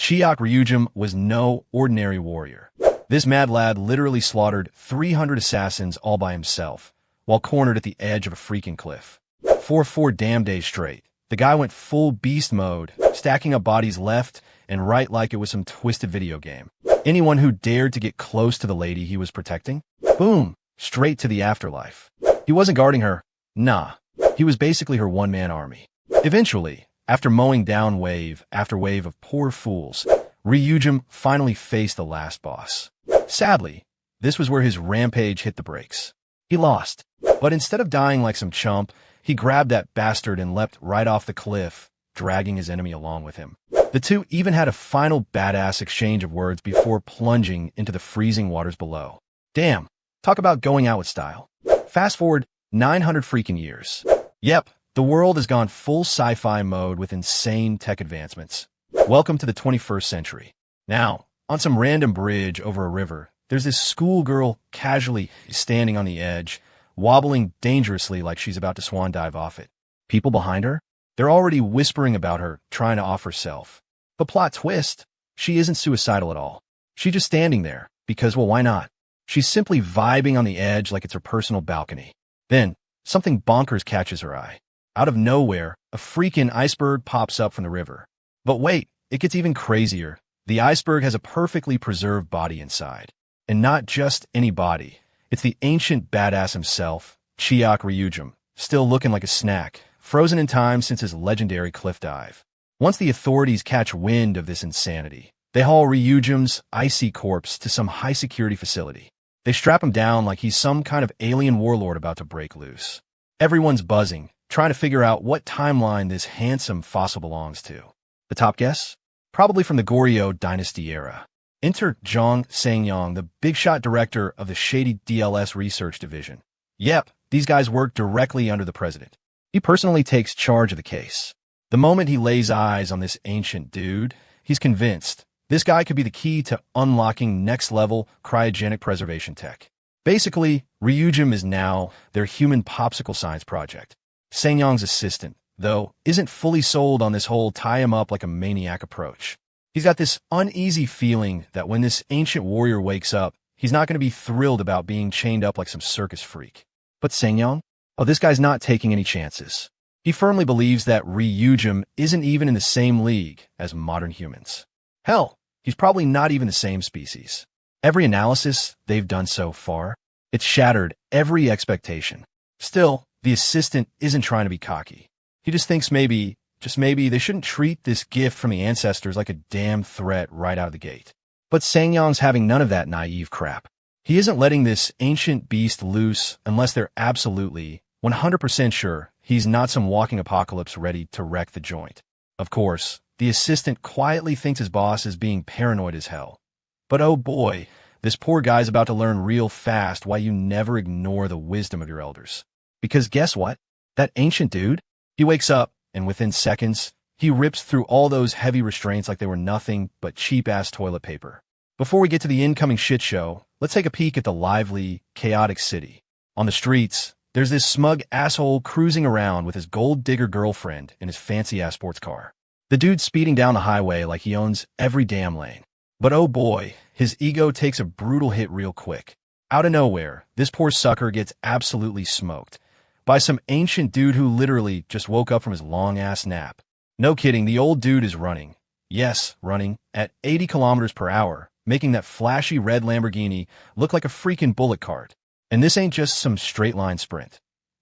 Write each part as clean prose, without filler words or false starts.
Ryujum was no ordinary warrior. This mad lad literally slaughtered 300 assassins all by himself, while cornered at the edge of a freaking cliff. For 4 damn days straight, the guy went full beast mode, stacking up bodies left and right like it was some twisted video game. Anyone who dared to get close to the lady he was protecting, boom, straight to the afterlife. He wasn't guarding her, nah. He was basically her one-man army. Eventually, after mowing down wave after wave of poor fools, Ryujum finally faced the last boss. Sadly, this was where his rampage hit the brakes. He lost, but instead of dying like some chump, he grabbed that bastard and leapt right off the cliff, dragging his enemy along with him. The two even had a final badass exchange of words before plunging into the freezing waters below. Damn, talk about going out with style. Fast forward 900 freaking years. Yep, the world has gone full sci-fi mode with insane tech advancements. Welcome to the 21st century. Now, on some random bridge over a river, there's this schoolgirl casually standing on the edge, wobbling dangerously like she's about to swan dive off it. People behind her? They're already whispering about her, trying to off herself. But plot twist, she isn't suicidal at all. She's just standing there, because, well, why not? She's simply vibing on the edge like it's her personal balcony. Then, something bonkers catches her eye. Out of nowhere, a freaking iceberg pops up from the river. But wait, it gets even crazier. The iceberg has a perfectly preserved body inside. And not just any body. It's the ancient badass himself, Ryujum, still looking like a snack, frozen in time since his legendary cliff dive. Once the authorities catch wind of this insanity, they haul Ryujum's icy corpse to some high-security facility. They strap him down like he's some kind of alien warlord about to break loose. Everyone's buzzing, trying to figure out what timeline this handsome fossil belongs to. The top guess? Probably from the Goryeo dynasty era. Enter Zhang Sangyong, the big-shot director of the shady DLS research division. Yep, these guys work directly under the president. He personally takes charge of the case. The moment he lays eyes on this ancient dude, he's convinced this guy could be the key to unlocking next-level cryogenic preservation tech. Basically, Ryujum is now their human popsicle science project. Sangyong's assistant, though, isn't fully sold on this whole tie-him-up like a maniac approach. He's got this uneasy feeling that when this ancient warrior wakes up, he's not going to be thrilled about being chained up like some circus freak. But Sangyong? Oh, this guy's not taking any chances. He firmly believes that Ryujum isn't even in the same league as modern humans. Hell, he's probably not even the same species. Every analysis they've done so far, it's shattered every expectation. Still, the assistant isn't trying to be cocky. He just thinks maybe, just maybe, they shouldn't treat this gift from the ancestors like a damn threat right out of the gate. But Sangyong's having none of that naive crap. He isn't letting this ancient beast loose unless they're absolutely 100% sure he's not some walking apocalypse ready to wreck the joint. Of course, the assistant quietly thinks his boss is being paranoid as hell. But oh boy, this poor guy's about to learn real fast why you never ignore the wisdom of your elders. Because guess what? That ancient dude, he wakes up, and within seconds, he rips through all those heavy restraints like they were nothing but cheap-ass toilet paper. Before we get to the incoming shit show, let's take a peek at the lively, chaotic city. On the streets, there's this smug asshole cruising around with his gold digger girlfriend in his fancy-ass sports car. The dude's speeding down the highway like he owns every damn lane. But oh boy, his ego takes a brutal hit real quick. Out of nowhere, this poor sucker gets absolutely smoked by some ancient dude who literally just woke up from his long-ass nap. No kidding, the old dude is running. Yes, running at 80 kilometers per hour, making that flashy red Lamborghini look like a freaking bullet cart. And this ain't just some straight-line sprint.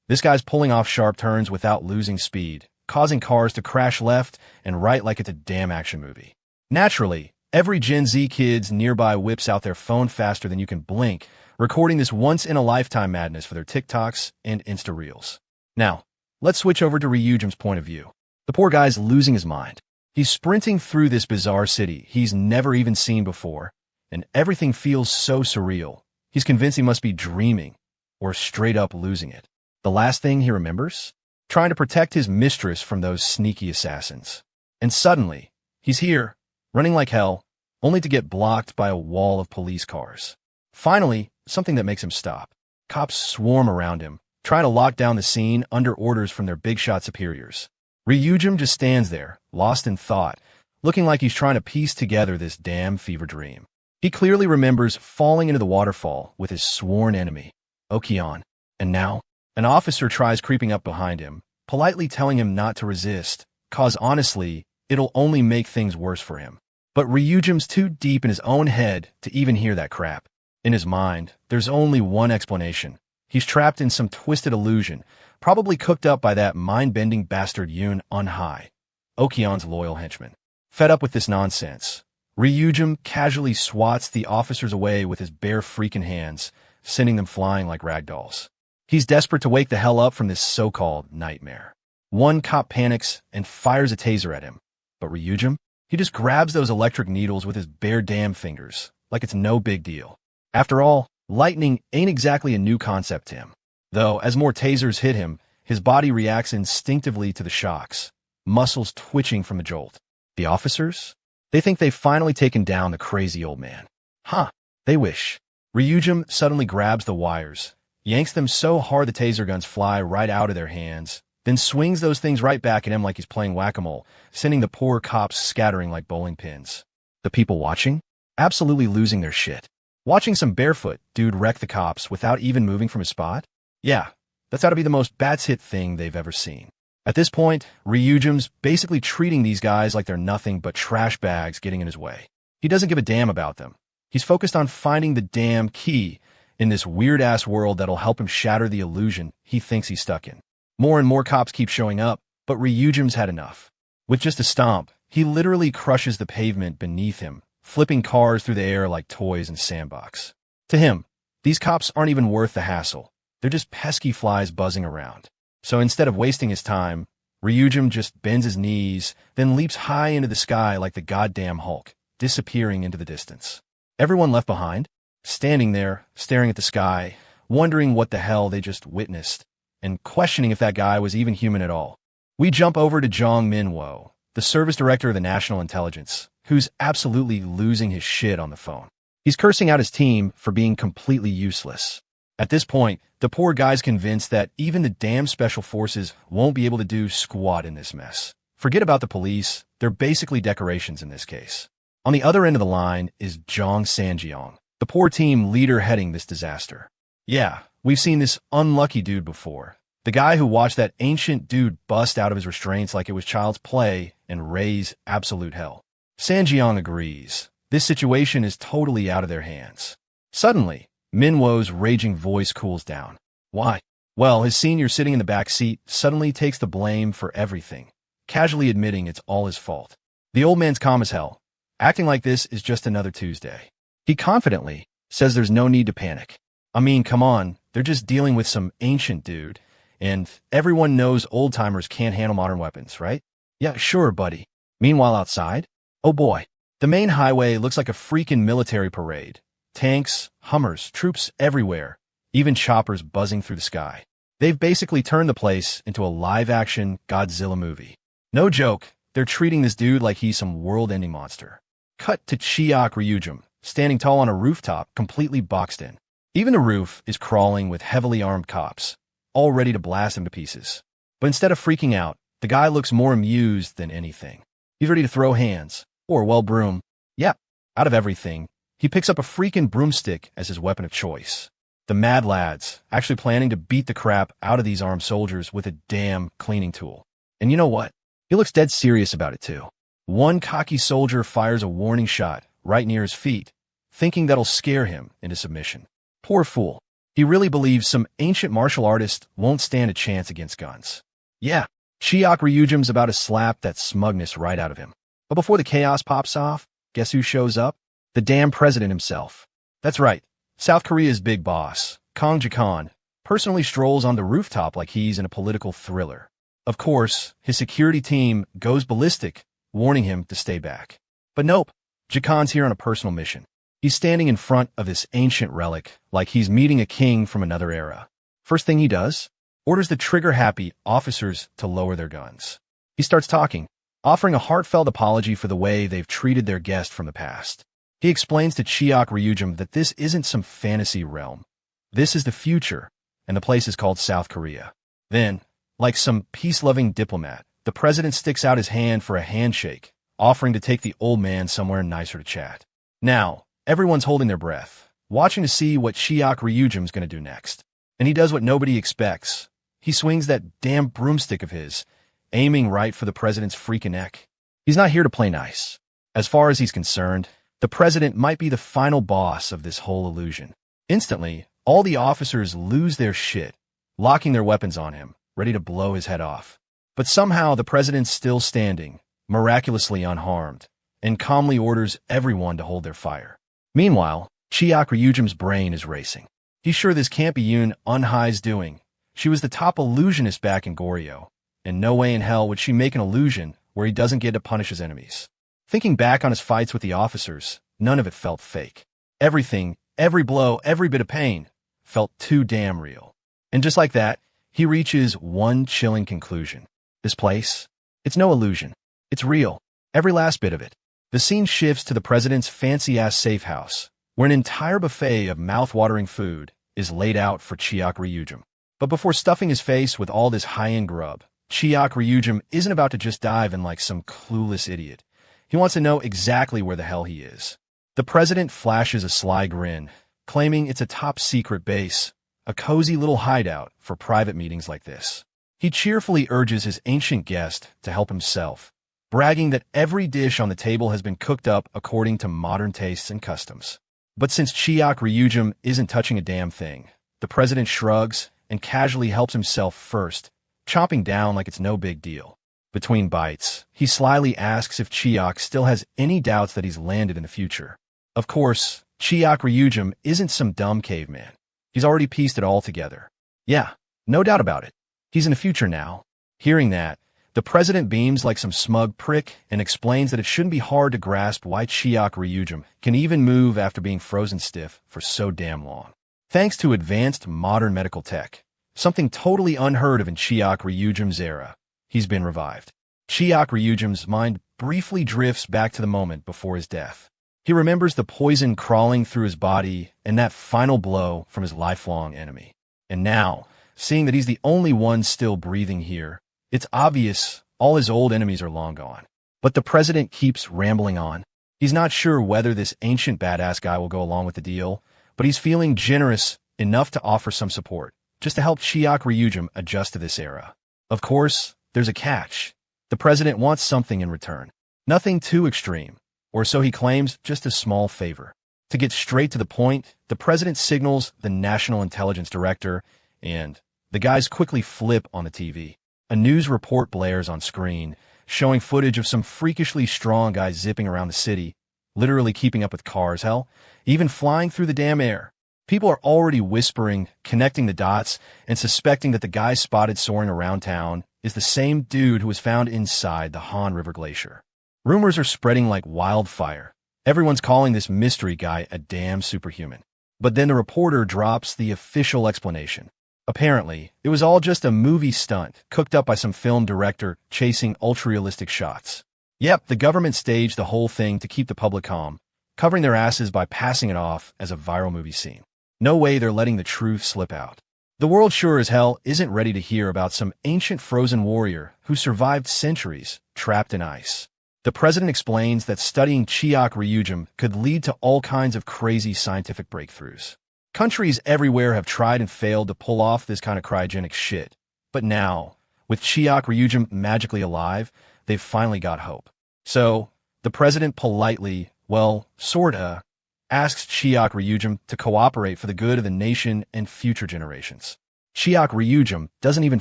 This guy's pulling off sharp turns without losing speed, causing cars to crash left and right like it's a damn action movie. Naturally, every Gen Z kid's nearby whips out their phone faster than you can blink, recording this once-in-a-lifetime madness for their TikToks and Insta Reels. Now, let's switch over to Ryujum's point of view. The poor guy's losing his mind. He's sprinting through this bizarre city he's never even seen before, and everything feels so surreal. He's convinced he must be dreaming, or straight up losing it. The last thing he remembers? Trying to protect his mistress from those sneaky assassins. And suddenly, he's here, running like hell, only to get blocked by a wall of police cars. Finally, something that makes him stop. Cops swarm around him, trying to lock down the scene under orders from their big-shot superiors. Ryujum just stands there, lost in thought, looking like he's trying to piece together this damn fever dream. He clearly remembers falling into the waterfall with his sworn enemy, Okon. And now, an officer tries creeping up behind him, politely telling him not to resist, cause honestly, it'll only make things worse for him. But Ryujim's too deep in his own head to even hear that crap. In his mind, there's only one explanation. He's trapped in some twisted illusion, probably cooked up by that mind-bending bastard Yoon on high, Okon's loyal henchman. Fed up with this nonsense, Ryujim casually swats the officers away with his bare freaking hands, sending them flying like ragdolls. He's desperate to wake the hell up from this so-called nightmare. One cop panics and fires a taser at him, but Ryujim, he just grabs those electric needles with his bare damn fingers, like it's no big deal. After all, lightning ain't exactly a new concept to him. Though, as more tasers hit him, his body reacts instinctively to the shocks, muscles twitching from the jolt. The officers? They think they've finally taken down the crazy old man. Huh, they wish. Ryujim suddenly grabs the wires, yanks them so hard the taser guns fly right out of their hands, then swings those things right back at him like he's playing whack-a-mole, sending the poor cops scattering like bowling pins. The people watching? Absolutely losing their shit. Watching some barefoot dude wreck the cops without even moving from his spot? Yeah, that's gotta be the most bats-hit thing they've ever seen. At this point, Ryujim's basically treating these guys like they're nothing but trash bags getting in his way. He doesn't give a damn about them. He's focused on finding the damn key in this weird-ass world that'll help him shatter the illusion he thinks he's stuck in. More and more cops keep showing up, but Ryujim's had enough. With just a stomp, he literally crushes the pavement beneath him, flipping cars through the air like toys in a sandbox. To him, these cops aren't even worth the hassle. They're just pesky flies buzzing around. So instead of wasting his time, Ryujim just bends his knees, then leaps high into the sky like the goddamn Hulk, disappearing into the distance. Everyone left behind, standing there, staring at the sky, wondering what the hell they just witnessed, and questioning if that guy was even human at all. We jump over to Manhwa, the service director of the National Intelligence, who's absolutely losing his shit on the phone. He's cursing out his team for being completely useless. At this point, the poor guy's convinced that even the damn special forces won't be able to do squat in this mess. Forget about the police, they're basically decorations in this case. On the other end of the line is Zhang Sanjiang, the poor team leader heading this disaster. Yeah, we've seen this unlucky dude before. The guy who watched that ancient dude bust out of his restraints like it was child's play and raise absolute hell. Sanjiang agrees. This situation is totally out of their hands. Suddenly, Minwo's raging voice cools down. Why? Well, his senior sitting in the back seat suddenly takes the blame for everything, casually admitting it's all his fault. The old man's calm as hell, acting like this is just another Tuesday. He confidently says there's no need to panic. I mean, come on, they're just dealing with some ancient dude, and everyone knows old-timers can't handle modern weapons, right? Yeah, sure, buddy. Meanwhile, outside, oh boy, the main highway looks like a freaking military parade. Tanks, Hummers, troops everywhere, even choppers buzzing through the sky. They've basically turned the place into a live-action Godzilla movie. No joke, they're treating this dude like he's some world-ending monster. Cut to Ryujim, standing tall on a rooftop, completely boxed in. Even the roof is crawling with heavily armed cops, all ready to blast him to pieces. But instead of freaking out, the guy looks more amused than anything. He's ready to throw hands, or, well, broom. Yep, out of everything, he picks up a freaking broomstick as his weapon of choice. The mad lad's actually planning to beat the crap out of these armed soldiers with a damn cleaning tool. And you know what? He looks dead serious about it too. One cocky soldier fires a warning shot right near his feet, thinking that'll scare him into submission. Poor fool. He really believes some ancient martial artist won't stand a chance against guns. Yeah, Ryujim's about to slap that smugness right out of him. But before the chaos pops off, guess who shows up? The damn president himself. That's right, South Korea's big boss, Kang Jae-kon, personally strolls on the rooftop like he's in a political thriller. Of course, his security team goes ballistic, warning him to stay back. But nope, Jae-kon's here on a personal mission. He's standing in front of this ancient relic like he's meeting a king from another era. First thing he does, orders the trigger-happy officers to lower their guns. He starts talking, offering a heartfelt apology for the way they've treated their guest from the past. He explains to Ryujim that this isn't some fantasy realm. This is the future, and the place is called South Korea. Then, like some peace-loving diplomat, the president sticks out his hand for a handshake, offering to take the old man somewhere nicer to chat. Now, everyone's holding their breath, watching to see what Chiak Ryujim's gonna do next. And he does what nobody expects. He swings that damn broomstick of his, aiming right for the president's freaking neck. He's not here to play nice. As far as he's concerned, the president might be the final boss of this whole illusion. Instantly, all the officers lose their shit, locking their weapons on him, ready to blow his head off. But somehow the president's still standing, miraculously unharmed, and calmly orders everyone to hold their fire. Meanwhile, Chiak Ryujim's brain is racing. He's sure this can't be Yoon Eun-hai's doing. She was the top illusionist back in Goryeo, and no way in hell would she make an illusion where he doesn't get to punish his enemies. Thinking back on his fights with the officers, none of it felt fake. Everything, every blow, every bit of pain, felt too damn real. And just like that, he reaches one chilling conclusion. This place, it's no illusion. It's real. Every last bit of it. The scene shifts to the president's fancy-ass safe house, where an entire buffet of mouth-watering food is laid out for Chiak Ryujim. But before stuffing his face with all this high-end grub, Chiak Ryujim isn't about to just dive in like some clueless idiot. He wants to know exactly where the hell he is. The president flashes a sly grin, claiming it's a top-secret base, a cozy little hideout for private meetings like this. He cheerfully urges his ancient guest to help himself, bragging that every dish on the table has been cooked up according to modern tastes and customs. But since Chiak Ryujim isn't touching a damn thing, the president shrugs and casually helps himself first, chomping down like it's no big deal. Between bites, he slyly asks if Chiak still has any doubts that he's landed in the future. Of course, Chiak Ryujim isn't some dumb caveman. He's already pieced it all together. Yeah, no doubt about it. He's in the future now. Hearing that, the president beams like some smug prick and explains that it shouldn't be hard to grasp why Chiak Ryujim can even move after being frozen stiff for so damn long. Thanks to advanced modern medical tech, something totally unheard of in Chiak Ryujim's era, he's been revived. Chiak Ryujim's mind briefly drifts back to the moment before his death. He remembers the poison crawling through his body and that final blow from his lifelong enemy. And now, seeing that he's the only one still breathing here, it's obvious all his old enemies are long gone. But the president keeps rambling on. He's not sure whether this ancient badass guy will go along with the deal, but he's feeling generous enough to offer some support, just to help Chiak Ryujim adjust to this era. Of course, there's a catch. The president wants something in return. Nothing too extreme, or so he claims, just a small favor. To get straight to the point, the president signals the National Intelligence Director, and the guys quickly flip on the TV. A news report blares on screen, showing footage of some freakishly strong guy zipping around the city, literally keeping up with cars, hell, even flying through the damn air. People are already whispering, connecting the dots, and suspecting that the guy spotted soaring around town is the same dude who was found inside the Han River Glacier. Rumors are spreading like wildfire. Everyone's calling this mystery guy a damn superhuman. But then the reporter drops the official explanation. Apparently, it was all just a movie stunt cooked up by some film director chasing ultra-realistic shots. Yep, the government staged the whole thing to keep the public calm, covering their asses by passing it off as a viral movie scene. No way they're letting the truth slip out. The world sure as hell isn't ready to hear about some ancient frozen warrior who survived centuries trapped in ice. The president explains that studying Chiak Ryujim could lead to all kinds of crazy scientific breakthroughs. Countries everywhere have tried and failed to pull off this kind of cryogenic shit. But now, with Chiak Ryujim magically alive, they've finally got hope. So, the president politely, well, sorta, asks Chiak Ryujim to cooperate for the good of the nation and future generations. Chiak Ryujim doesn't even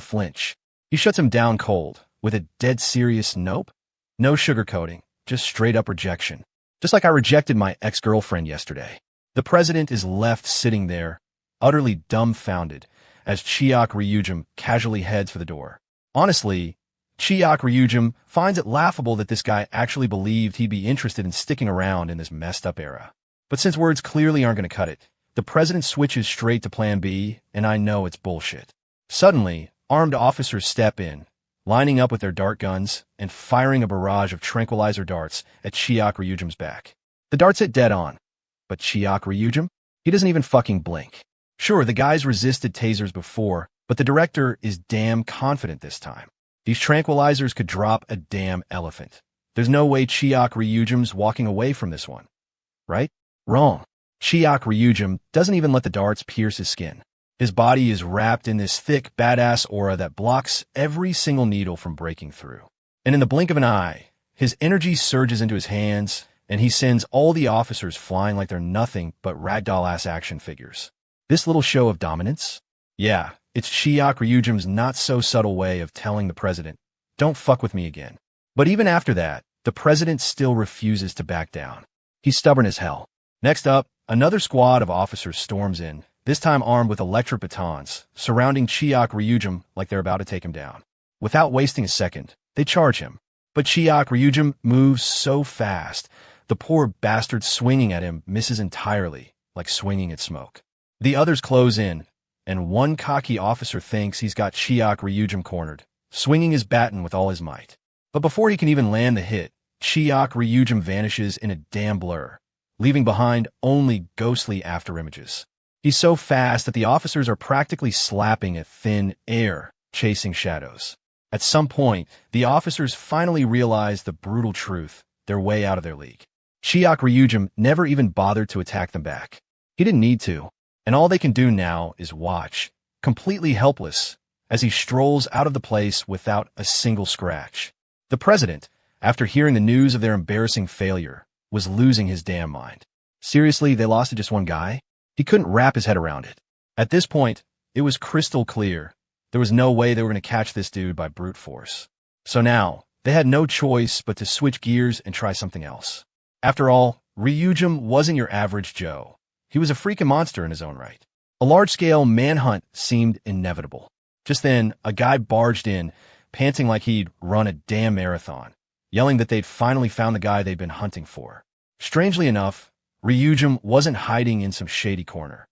flinch. He shuts him down cold, with a dead serious nope. No sugarcoating, just straight-up rejection. Just like I rejected my ex-girlfriend yesterday. The president is left sitting there, utterly dumbfounded, as Chiak Ryujim casually heads for the door. Honestly, Chiak Ryujim finds it laughable that this guy actually believed he'd be interested in sticking around in this messed-up era. But since words clearly aren't going to cut it, the president switches straight to plan B, and I know it's bullshit. Suddenly, armed officers step in, lining up with their dart guns and firing a barrage of tranquilizer darts at Chiak Ryujim's back. The darts hit dead on. But Chiak Ryujim? He doesn't even fucking blink. Sure, the guy's resisted tasers before, but the director is damn confident this time. These tranquilizers could drop a damn elephant. There's no way Chiak Ryujum's walking away from this one. Right? Wrong. Chiak Ryujum doesn't even let the darts pierce his skin. His body is wrapped in this thick, badass aura that blocks every single needle from breaking through. And in the blink of an eye, his energy surges into his hands, and he sends all the officers flying like they're nothing but ragdoll-ass action figures. This little show of dominance? Yeah, it's Chiak Ryujum's not-so-subtle way of telling the president, don't fuck with me again. But even after that, the president still refuses to back down. He's stubborn as hell. Next up, another squad of officers storms in, this time armed with electric batons, surrounding Chiak Ryujum like they're about to take him down. Without wasting a second, they charge him. But Chiak Ryujum moves so fast, the poor bastard swinging at him misses entirely, like swinging at smoke. The others close in, and one cocky officer thinks he's got Chiak Ryujum cornered, swinging his baton with all his might. But before he can even land the hit, Chiak Ryujum vanishes in a damn blur, leaving behind only ghostly afterimages. He's so fast that the officers are practically slapping at thin air, chasing shadows. At some point, the officers finally realize the brutal truth, they're way out of their league. Chiak Ryujum never even bothered to attack them back. He didn't need to, and all they can do now is watch, completely helpless, as he strolls out of the place without a single scratch. The president, after hearing the news of their embarrassing failure, was losing his damn mind. Seriously, they lost to just one guy? He couldn't wrap his head around it. At this point, it was crystal clear. There was no way they were going to catch this dude by brute force. So now, they had no choice but to switch gears and try something else. After all, Ryujum wasn't your average Joe. He was a freaking monster in his own right. A large-scale manhunt seemed inevitable. Just then, a guy barged in, panting like he'd run a damn marathon, yelling that they'd finally found the guy they'd been hunting for. Strangely enough, Ryujum wasn't hiding in some shady corner.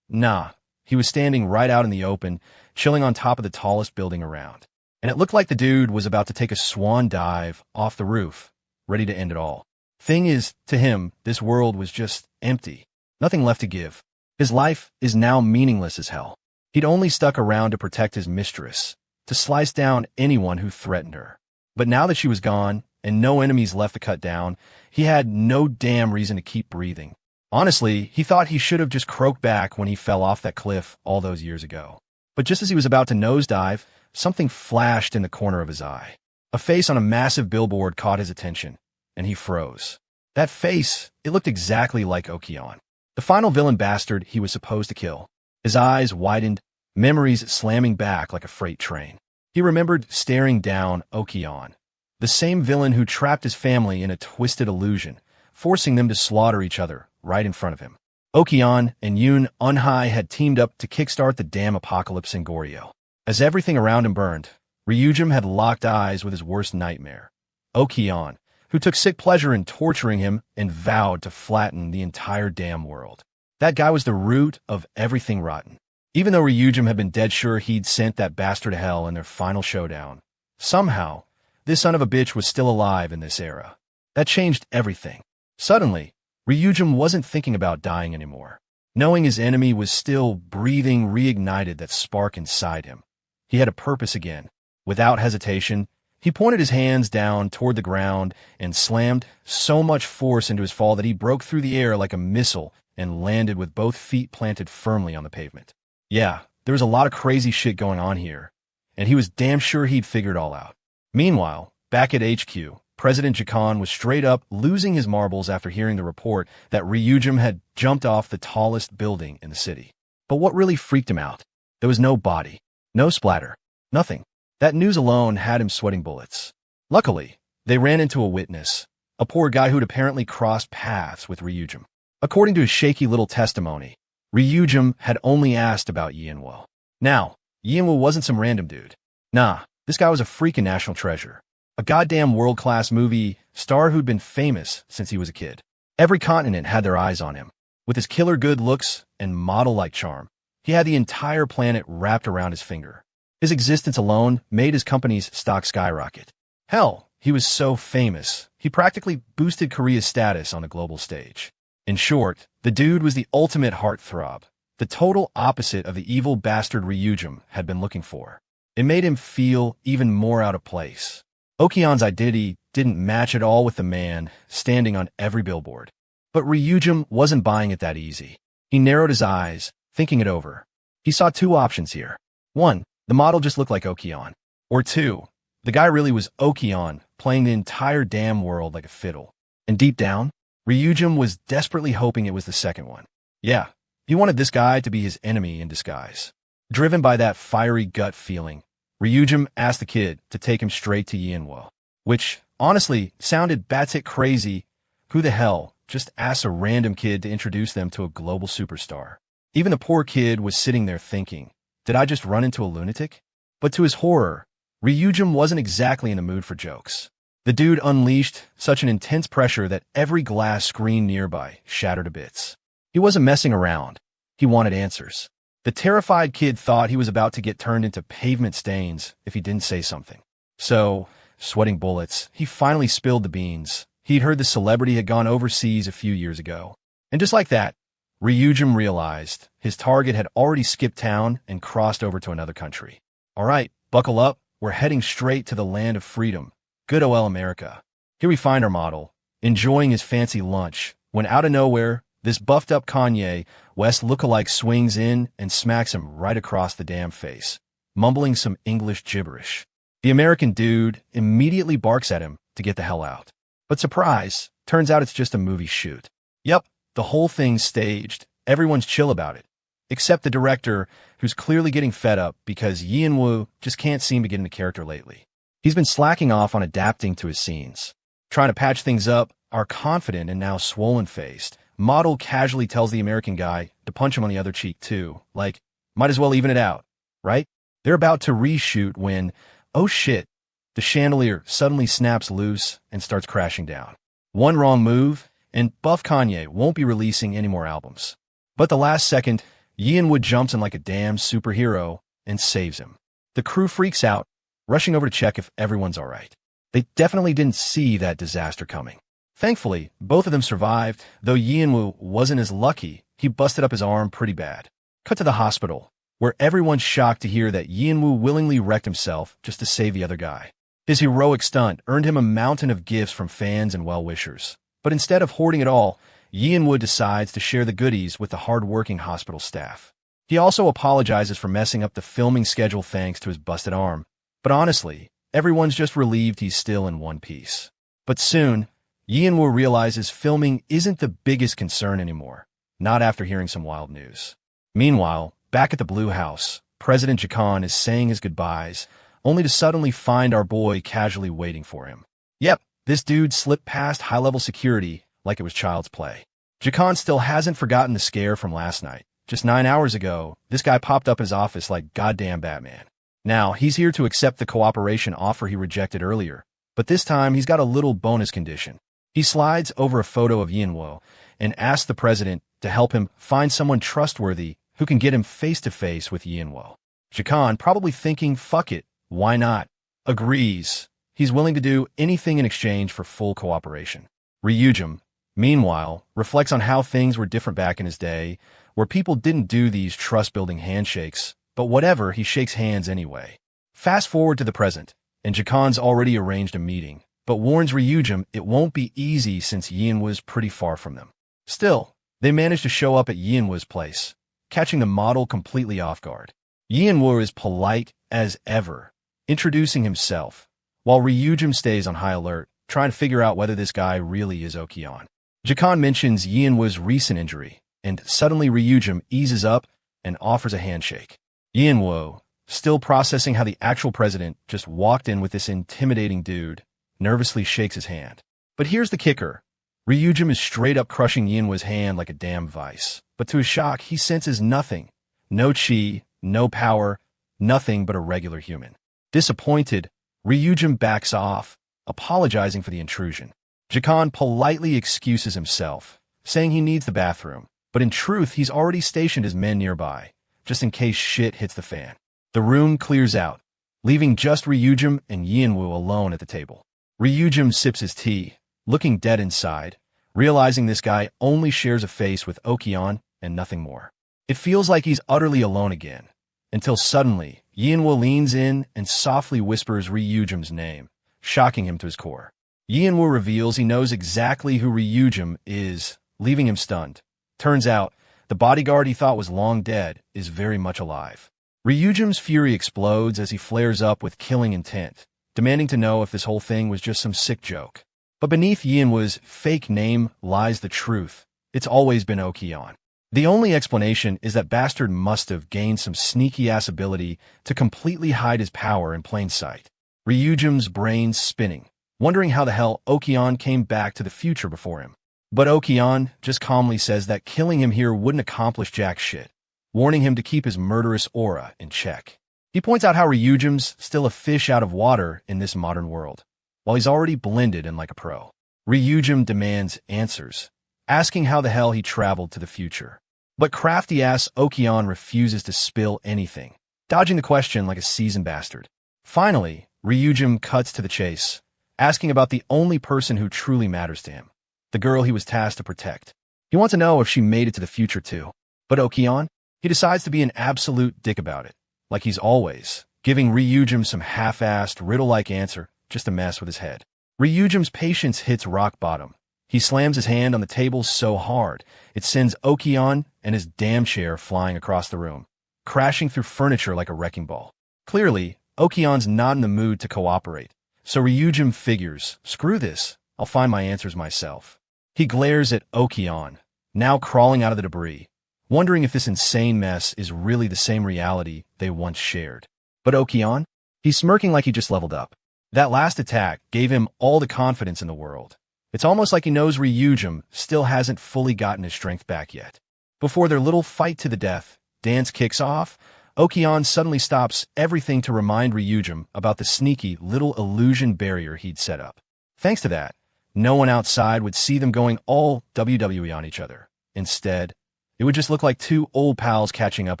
Nah, he was standing right out in the open, chilling on top of the tallest building around. And it looked like the dude was about to take a swan dive off the roof, ready to end it all. Thing is, to him, this world was just empty. Nothing left to give. His life is now meaningless as hell. He'd only stuck around to protect his mistress, to slice down anyone who threatened her. But now that she was gone, and no enemies left to cut down, he had no damn reason to keep breathing. Honestly, he thought he should have just croaked back when he fell off that cliff all those years ago. But just as he was about to nosedive, something flashed in the corner of his eye. A face on a massive billboard caught his attention, and he froze. That face, it looked exactly like Okon, the final villain bastard he was supposed to kill. His eyes widened, memories slamming back like a freight train. He remembered staring down Okon, the same villain who trapped his family in a twisted illusion, forcing them to slaughter each other right in front of him. Okon and Yoon Unhai had teamed up to kickstart the damn apocalypse in Goryeo. As everything around him burned, Ryujum had locked eyes with his worst nightmare, Okon, who took sick pleasure in torturing him and vowed to flatten the entire damn world. That guy was the root of everything rotten. Even though Ryujum had been dead sure he'd sent that bastard to hell in their final showdown, somehow, this son of a bitch was still alive in this era. That changed everything. Suddenly, Ryujum wasn't thinking about dying anymore. Knowing his enemy was still breathing reignited that spark inside him. He had a purpose again. Without hesitation, he pointed his hands down toward the ground and slammed so much force into his fall that he broke through the air like a missile and landed with both feet planted firmly on the pavement. Yeah, there was a lot of crazy shit going on here, and he was damn sure he'd figured it all out. Meanwhile, back at HQ, President Okon was straight up losing his marbles after hearing the report that Ryujum had jumped off the tallest building in the city. But what really freaked him out? There was no body, no splatter, nothing. That news alone had him sweating bullets. Luckily, they ran into a witness, a poor guy who'd apparently crossed paths with Ryujum. According to his shaky little testimony, Ryujum had only asked about Yian Wu. Now, Yian Wu wasn't some random dude. Nah, this guy was a freaking national treasure. A goddamn world-class movie star who'd been famous since he was a kid. Every continent had their eyes on him. With his killer good looks and model-like charm, he had the entire planet wrapped around his finger. His existence alone made his company's stock skyrocket. Hell, he was so famous, he practically boosted Korea's status on a global stage. In short, the dude was the ultimate heartthrob, the total opposite of the evil bastard Ryujum had been looking for. It made him feel even more out of place. Okon's identity didn't match at all with the man standing on every billboard. But Ryujin wasn't buying it that easy. He narrowed his eyes, thinking it over. He saw two options here. 1. The model just looked like Okon. Or 2. The guy really was Okon, playing the entire damn world like a fiddle. And deep down, Ryujin was desperately hoping it was the second one. Yeah, he wanted this guy to be his enemy in disguise. Driven by that fiery gut feeling, Ryujin asked the kid to take him straight to Yian Wu, which, honestly, sounded batshit crazy. Who the hell just asked a random kid to introduce them to a global superstar? Even the poor kid was sitting there thinking, did I just run into a lunatic? But to his horror, Ryujin wasn't exactly in the mood for jokes. The dude unleashed such an intense pressure that every glass screen nearby shattered to bits. He wasn't messing around. He wanted answers. The terrified kid thought he was about to get turned into pavement stains if he didn't say something. So, sweating bullets, he finally spilled the beans. He'd heard the celebrity had gone overseas a few years ago. And just like that, Ryujin realized his target had already skipped town and crossed over to another country. All right, buckle up. We're heading straight to the land of freedom. Good ol' America. Here we find our model, enjoying his fancy lunch, when out of nowhere, this buffed-up Kanye West lookalike swings in and smacks him right across the damn face, mumbling some English gibberish. The American dude immediately barks at him to get the hell out. But surprise, turns out it's just a movie shoot. Yep, the whole thing's staged. Everyone's chill about it. Except the director, who's clearly getting fed up because Yian Wu just can't seem to get into character lately. He's been slacking off on adapting to his scenes. Trying to patch things up, our confident and now swollen-faced model casually tells the American guy to punch him on the other cheek too, like, might as well even it out, right? They're about to reshoot when, oh shit, the chandelier suddenly snaps loose and starts crashing down. One wrong move, and Buff Kanye won't be releasing any more albums. But the last second, Yian Wu jumps in like a damn superhero and saves him. The crew freaks out, rushing over to check if everyone's alright. They definitely didn't see that disaster coming. Thankfully, both of them survived, though Yian Wu wasn't as lucky. He busted up his arm pretty bad. Cut to the hospital, where everyone's shocked to hear that Yian Wu willingly wrecked himself just to save the other guy. His heroic stunt earned him a mountain of gifts from fans and well-wishers. But instead of hoarding it all, Yian Wu decides to share the goodies with the hard-working hospital staff. He also apologizes for messing up the filming schedule thanks to his busted arm. But honestly, everyone's just relieved he's still in one piece. But soon, Yian Wu realizes filming isn't the biggest concern anymore, not after hearing some wild news. Meanwhile, back at the Blue House, President Okon is saying his goodbyes, only to suddenly find our boy casually waiting for him. Yep, this dude slipped past high-level security like it was child's play. Okon still hasn't forgotten the scare from last night. Just 9 hours ago, this guy popped up in his office like goddamn Batman. Now, he's here to accept the cooperation offer he rejected earlier, but this time he's got a little bonus condition. He slides over a photo of Yian Wu and asks the president to help him find someone trustworthy who can get him face-to-face with Yian Wu. Okon, probably thinking, fuck it, why not, agrees. He's willing to do anything in exchange for full cooperation. Ryujin, meanwhile, reflects on how things were different back in his day, where people didn't do these trust-building handshakes, but whatever, he shakes hands anyway. Fast forward to the present, and Okon's already arranged a meeting, but warns Ryujin it won't be easy since Yian Wu's pretty far from them. Still, they manage to show up at Yian Wu's place, catching the model completely off guard. Yian Wu is polite as ever, introducing himself, while Ryujin stays on high alert, trying to figure out whether this guy really is Okon. Okon mentions Yian Wu's recent injury, and suddenly Ryujin eases up and offers a handshake. Yian Wu, still processing how the actual president just walked in with this intimidating dude, nervously shakes his hand. But here's the kicker. Ryujin is straight up crushing Yian Wu's hand like a damn vice. But to his shock, he senses nothing. No chi, no power, nothing but a regular human. Disappointed, Ryujin backs off, apologizing for the intrusion. Okon politely excuses himself, saying he needs the bathroom, but in truth he's already stationed his men nearby, just in case shit hits the fan. The room clears out, leaving just Ryujin and Yian Wu alone at the table. Ryujin sips his tea, looking dead inside, realizing this guy only shares a face with Okon and nothing more. It feels like he's utterly alone again, until suddenly Yian Wu leans in and softly whispers Ryujin's name, shocking him to his core. Yian Wu reveals he knows exactly who Ryujin is, leaving him stunned. Turns out, the bodyguard he thought was long dead is very much alive. Ryujin's fury explodes as he flares up with killing intent, demanding to know if this whole thing was just some sick joke. But beneath Yian Wu's fake name lies the truth. It's always been Okon. The only explanation is that bastard must have gained some sneaky-ass ability to completely hide his power in plain sight. Ryujin's brain's spinning, wondering how the hell Okon came back to the future before him. But Okon just calmly says that killing him here wouldn't accomplish jack shit, warning him to keep his murderous aura in check. He points out how Ryujin's still a fish out of water in this modern world, while he's already blended in like a pro. Ryujin demands answers, asking how the hell he traveled to the future. But crafty-ass Okon refuses to spill anything, dodging the question like a seasoned bastard. Finally, Ryujin cuts to the chase, asking about the only person who truly matters to him, the girl he was tasked to protect. He wants to know if she made it to the future too. But Okon? He decides to be an absolute dick about it, like he's always, giving Ryujin some half-assed, riddle-like answer just to mess with his head. Ryujin's patience hits rock bottom. He slams his hand on the table so hard, it sends Okon and his damn chair flying across the room, crashing through furniture like a wrecking ball. Clearly, Okon's not in the mood to cooperate, so Ryujin figures, screw this, I'll find my answers myself. He glares at Okon, now crawling out of the debris, wondering if this insane mess is really the same reality they once shared. But Okon? He's smirking like he just leveled up. That last attack gave him all the confidence in the world. It's almost like he knows Ryujin still hasn't fully gotten his strength back yet. Before their little fight to the death dance kicks off, Okon suddenly stops everything to remind Ryujin about the sneaky little illusion barrier he'd set up. Thanks to that, no one outside would see them going all WWE on each other. Instead, it would just look like two old pals catching up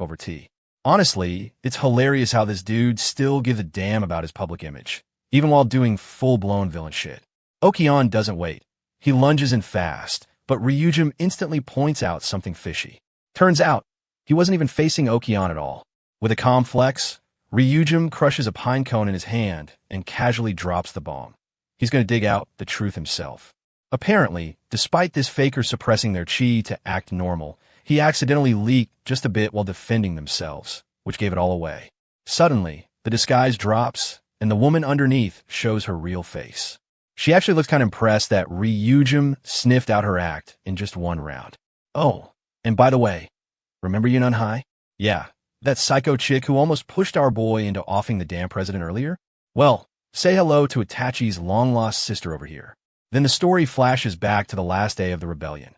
over tea. Honestly, it's hilarious how this dude still gives a damn about his public image, even while doing full-blown villain shit. Okon doesn't wait. He lunges in fast, but Ryujin instantly points out something fishy. Turns out, he wasn't even facing Okon at all. With a calm flex, Ryujin crushes a pine cone in his hand and casually drops the bomb. He's going to dig out the truth himself. Apparently, despite this faker suppressing their chi to act normal, he accidentally leaked just a bit while defending themselves, which gave it all away. Suddenly, the disguise drops, and the woman underneath shows her real face. She actually looks kind of impressed that Ryujin sniffed out her act in just one round. Oh, and by the way, remember Yun Hai? Yeah, that psycho chick who almost pushed our boy into offing the damn president earlier? Well, say hello to Itachi's long-lost sister over here. Then the story flashes back to the last day of the rebellion.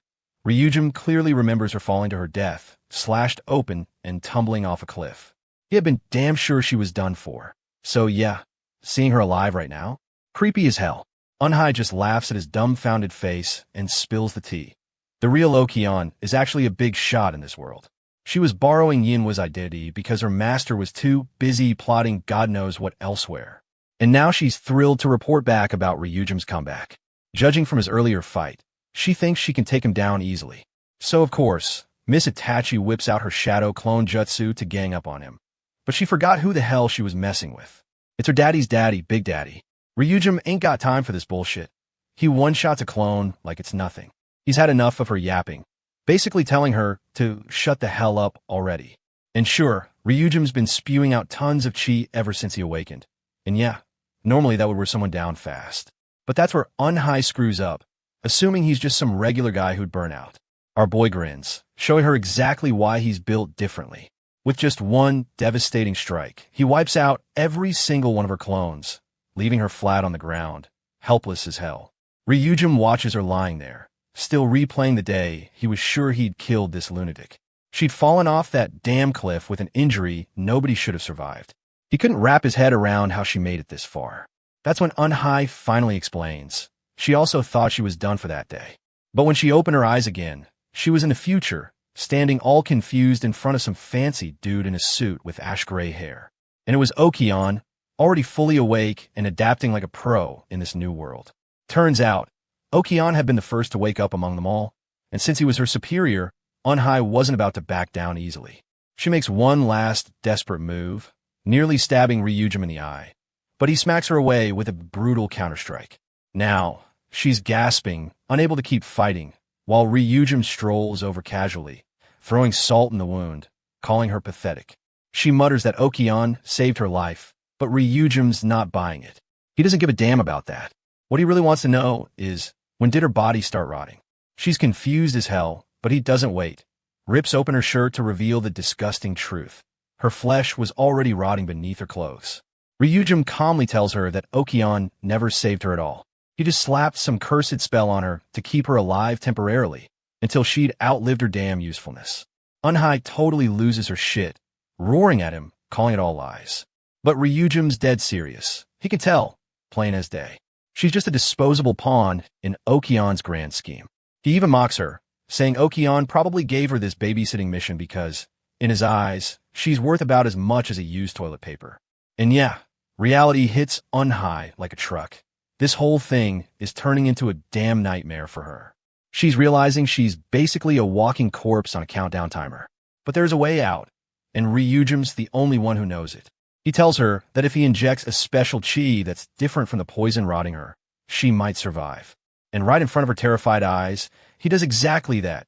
Ryujin clearly remembers her falling to her death, slashed open and tumbling off a cliff. He had been damn sure she was done for. So yeah, seeing her alive right now? Creepy as hell. Unhai just laughs at his dumbfounded face and spills the tea. The real Okon is actually a big shot in this world. She was borrowing Yin Wu's identity because her master was too busy plotting God knows what elsewhere. And now she's thrilled to report back about Ryujin's comeback. Judging from his earlier fight, she thinks she can take him down easily. So of course, Miss Itachi whips out her shadow clone jutsu to gang up on him. But she forgot who the hell she was messing with. It's her daddy's daddy, Big Daddy. Ryujin ain't got time for this bullshit. He one-shots a clone like it's nothing. He's had enough of her yapping, basically telling her to shut the hell up already. And sure, Ryujin's been spewing out tons of chi ever since he awakened. And yeah, normally that would wear someone down fast. But that's where Unhai screws up, assuming he's just some regular guy who'd burn out. Our boy grins, showing her exactly why he's built differently. With just one devastating strike, he wipes out every single one of her clones, leaving her flat on the ground, helpless as hell. Ryujin watches her lying there, still replaying the day he was sure he'd killed this lunatic. She'd fallen off that damn cliff with an injury nobody should have survived. He couldn't wrap his head around how she made it this far. That's when Unhai finally explains. She also thought she was done for that day. But when she opened her eyes again, she was in the future, standing all confused in front of some fancy dude in a suit with ash-gray hair. And it was Okon, already fully awake and adapting like a pro in this new world. Turns out, Okon had been the first to wake up among them all, and since he was her superior, Unhai wasn't about to back down easily. She makes one last desperate move, nearly stabbing Ryujin in the eye, but he smacks her away with a brutal counterstrike. Now, she's gasping, unable to keep fighting, while Ryujin strolls over casually, throwing salt in the wound, calling her pathetic. She mutters that Okon saved her life, but Ryujin's not buying it. He doesn't give a damn about that. What he really wants to know is, when did her body start rotting? She's confused as hell, but he doesn't wait. Rips open her shirt to reveal the disgusting truth. Her flesh was already rotting beneath her clothes. Ryujin calmly tells her that Okon never saved her at all. He just slapped some cursed spell on her to keep her alive temporarily, until she'd outlived her damn usefulness. Unhai totally loses her shit, roaring at him, calling it all lies. But Ryujin's dead serious. He can tell, plain as day. She's just a disposable pawn in Okon's grand scheme. He even mocks her, saying Okon probably gave her this babysitting mission because, in his eyes, she's worth about as much as a used toilet paper. And yeah, reality hits Unhai like a truck. This whole thing is turning into a damn nightmare for her. She's realizing she's basically a walking corpse on a countdown timer. But there's a way out, and Ryujin's the only one who knows it. He tells her that if he injects a special chi that's different from the poison rotting her, she might survive. And right in front of her terrified eyes, he does exactly that,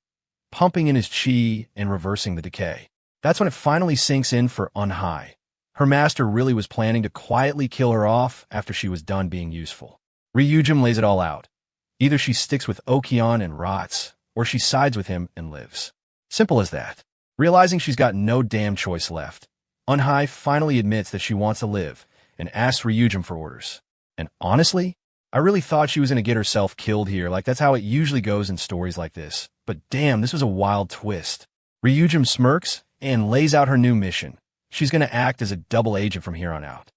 pumping in his chi and reversing the decay. That's when it finally sinks in for Unhai. Her master really was planning to quietly kill her off after she was done being useful. Ryujin lays it all out. Either she sticks with Okon and rots, or she sides with him and lives. Simple as that. Realizing she's got no damn choice left, Unhai finally admits that she wants to live and asks Ryujin for orders. And honestly, I really thought she was going to get herself killed here, like that's how it usually goes in stories like this. But damn, this was a wild twist. Ryujin smirks and lays out her new mission. She's going to act as a double agent from here on out.